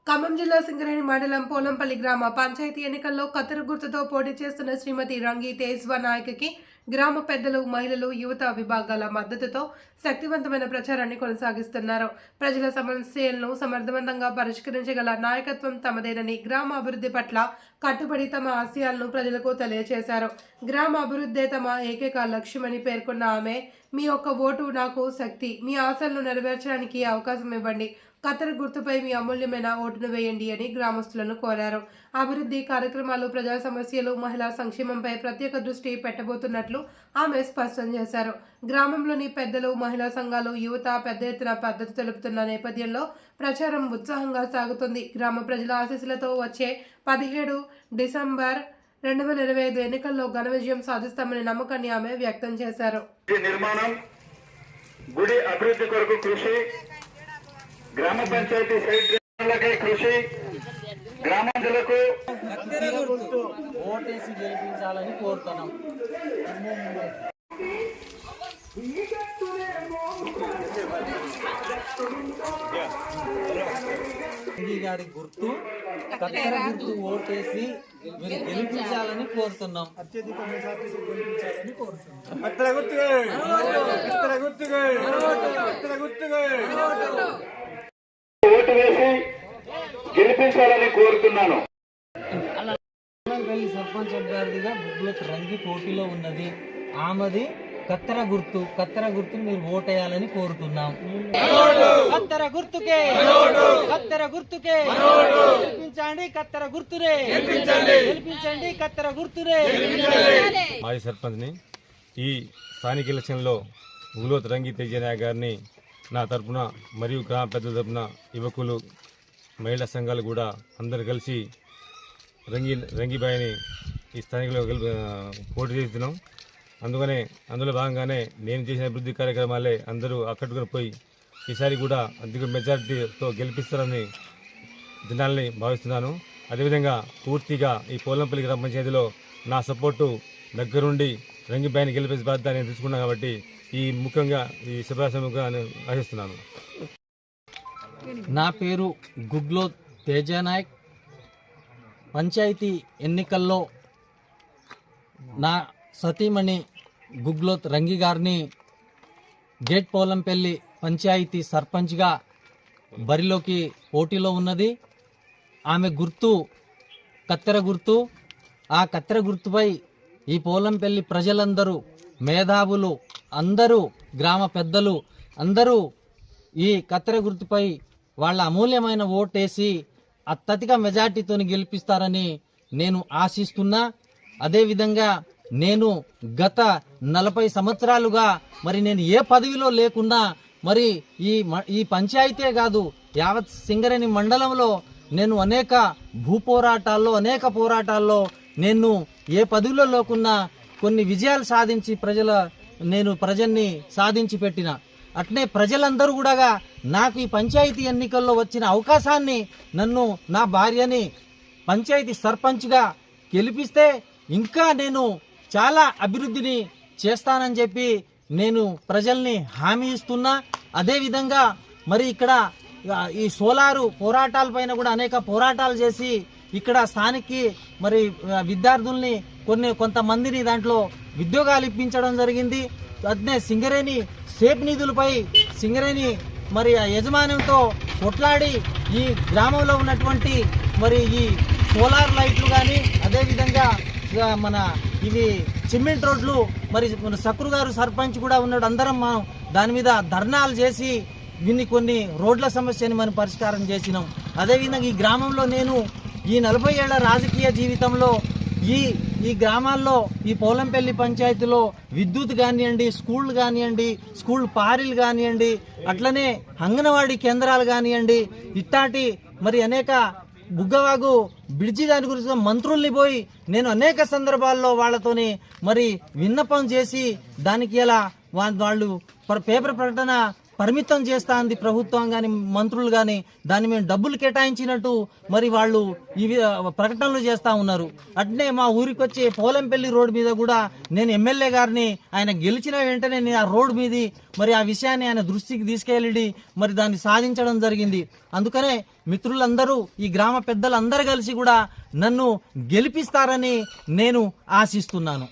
ఖమ్మం జిల్లా సింగరేణి మండలం పోలంపల్లి గ్రామ పంచాయతీ ఎన్నికల్లో కత్తెర గుర్తుతో పోటీ చేస్తున్న శ్రీమతి రంగి తేజ్వా నాయక్కి గ్రామ పెద్దలు, మహిళలు, యువత విభాగాల మద్దతుతో శక్తివంతమైన ప్రచారాన్ని కొనసాగిస్తున్నారు. ప్రజల సమస్యలను సమర్థవంతంగా పరిష్కరించగల నాయకత్వం తమదేనని, గ్రామ అభివృద్ధి పట్ల కట్టుబడి తమ ఆశయాలను ప్రజలకు తెలియజేశారు. గ్రామ అభివృద్ధే తమ ఏకైక లక్ష్యమని పేర్కొన్న ఆమె, మీ యొక్క ఓటు నాకు శక్తి, మీ ఆశలను నెరవేర్చడానికి అవకాశం ఇవ్వండి, కత్తెర గుర్తుపై మీ అమూల్యమైన ఓటును వేయండి అని గ్రామస్తులను కోరారు. అభివృద్ధి కార్యక్రమాలు, ప్రజా సమస్యలు, మహిళా సంక్షేమంపై ప్రత్యేక దృష్టి పెట్టబోతున్నట్లు ఆమె స్పష్టం చేశారు. గ్రామంలోని పెద్దలు, మహిళా సంఘాలు, యువత పెద్ద ఎత్తున మద్దతు తెలుపుతున్న నేపథ్యంలో ప్రచారం ఉత్సాహంగా సాగుతుంది. గ్రామ ప్రజల ఆశీస్సులతో వచ్చే 17 డిసెంబర్ 2025 ఎన్నికల్లో ఘన విజయం సాధిస్తామనే నమ్మకాన్ని ఆమె వ్యక్తం చేశారు. నిర్మాణం, గుడి అభివృద్ధి కొరకు కృషి, గ్రామ పంచాయతీ సైట్లకై కృషి, గ్రామాంధ్రులకు ఓటేసి గెలిపించాలని కోరుతున్నాం. గారి గుర్తు కత్తెర గుర్తు ఓటేసి మీరు గెలిపించాలని కోరుతున్నాం. ఓటు వేసి గెలిపించాలని కోరుతున్నాను. పోలంపల్లి సర్పంచ్ అభ్యర్థిగా బుగ్గులత్ రంగి పోటీలో ఉన్నది. ఆమెది కత్తెర గుర్తు. కత్తెర గుర్తును మీరు ఓటేయాలని కోరుతున్నాం. కత్తెర గుర్తుకే, కత్తెర గుర్తుకే గెలిపించండి, కత్తెర గుర్తునే గెలిపించండి, కత్తెర గుర్తునే. మాజీ సర్పంచ్ని ఈ స్థానిక ఎలక్షన్లో బుగ్గులత్ రంగి తేజనాయక్ గారిని నా తరపున మరియు గ్రామ పెద్దల తరపున యువకులు, మహిళా సంఘాలు కూడా అందరు కలిసి రంగిబాయిని ఈ స్థానికలో పోటీ చేస్తున్నాం. అందులో భాగంగానే నేను చేసిన అభివృద్ధి కార్యక్రమాలే అందరూ అక్కడికి పోయి ఈసారి కూడా అధిక మెజారిటీతో గెలిపిస్తారని జనాల్ని భావిస్తున్నాను. అదేవిధంగా పూర్తిగా ఈ పోలంపల్లి గ్రామ పంచాయతీలో నా సపోర్టు దగ్గరుండి రంగిబాయిని గెలిపేసి బాధ్యత నేను తీసుకున్నాను. కాబట్టి ఈ ముఖ్యంగా ఈ శుభాశంగా ఆశిస్తున్నాను. నా పేరు గుగ్లోత్ తేజనాయక్. పంచాయతీ ఎన్నికల్లో నా సతీమణి గుగ్లోత్ రంగి గారిని గేట్ పోలంపల్లి పంచాయతీ సర్పంచ్గా బరిలోకి పోటీలో ఉన్నది. ఆమె గుర్తు కత్తెర గుర్తు. ఆ కత్తెర గుర్తుపై ఈ పోలంపల్లి ప్రజలందరూ, మేధావులు అందరూ, గ్రామ పెద్దలు అందరూ ఈ కత్తెర గుర్తుపై వాళ్ళ అమూల్యమైన ఓటేసి అత్యధిక మెజార్టీతో గెలిపిస్తారని నేను ఆశిస్తున్నా. అదేవిధంగా నేను గత 40 సంవత్సరాలుగా మరి నేను ఏ పదవిలో లేకున్నా మరి ఈ పంచాయతీ కాదు, యావత్ సింగరేణి మండలంలో నేను అనేక అనేక పోరాటాల్లో నేను ఏ పదవిలో లేకున్నా కొన్ని విజయాలు సాధించి ప్రజల్ని సాధించి పెట్టిన. అట్నే ప్రజలందరూ కూడా నాకు ఈ పంచాయతీ ఎన్నికల్లో వచ్చిన అవకాశాన్ని, నన్ను, నా భార్యని పంచాయతీ సర్పంచ్గా గెలిపిస్తే ఇంకా నేను చాలా అభివృద్ధిని చేస్తానని చెప్పి నేను ప్రజల్ని హామీ ఇస్తున్నా. అదేవిధంగా మరి ఇక్కడ ఈ సోలారు పోరాటాలపైన కూడా అనేక పోరాటాలు చేసి ఇక్కడ స్థానిక మరి విద్యార్థుల్ని కొంతమందిని దాంట్లో ఉద్యోగాలు ఇప్పించడం జరిగింది. అట్నే సింగరేణి సేఫ్ నిధులపై సింగరేణి మరి యజమాన్యంతో కొట్లాడి ఈ గ్రామంలో ఉన్నటువంటి మరి ఈ సోలార్ లైట్లు కానీ, అదేవిధంగా మన ఇవి సిమెంట్ రోడ్లు, మరి సక్రు గారు సర్పంచ్ కూడా ఉన్నాడు, అందరం మనం దాని మీద ధర్నాలు చేసి కొన్ని రోడ్ల సమస్యని మనం పరిష్కారం చేసినాం. అదేవిధంగా ఈ గ్రామంలో నేను ఈ 40 ఏళ్ల రాజకీయ జీవితంలో ఈ గ్రామాల్లో, ఈ పోలంపల్లి పంచాయతీలో విద్యుత్ కానివ్వండి, స్కూళ్ళు కానివ్వండి, స్కూల్ పారీలు కానివ్వండి, అట్లనే అంగన్వాడీ కేంద్రాలు కానివ్వండి, ఇట్లాంటి మరి అనేక బుగ్గవాగు బ్రిడ్జి దాని గురించి మంత్రుల్ని పోయి నేను అనేక సందర్భాల్లో వాళ్ళతోని మరి విన్నపం చేసి దానికి ఇలా వాళ్ళు పేపర్ ప్రకటన పరిమితం చేస్తా అంది ప్రభుత్వం కానీ మంత్రులు కానీ, దాన్ని మేము డబ్బులు కేటాయించినట్టు మరి వాళ్ళు ఇవి ప్రకటనలు చేస్తూ ఉన్నారు. అట్నే మా ఊరికి వచ్చే పోలంపల్లి రోడ్ మీద కూడా నేను ఎమ్మెల్యే గారిని ఆయన గెలిచిన వెంటనే నేను ఆ రోడ్ మీది మరి ఆ విషయాన్ని ఆయన దృష్టికి తీసుకెళ్ళి మరి దాన్ని సాధించడం జరిగింది. అందుకనే మిత్రులందరూ, ఈ గ్రామ పెద్దలందరూ కలిసి కూడా నన్ను గెలిపిస్తారని నేను ఆశిస్తున్నాను.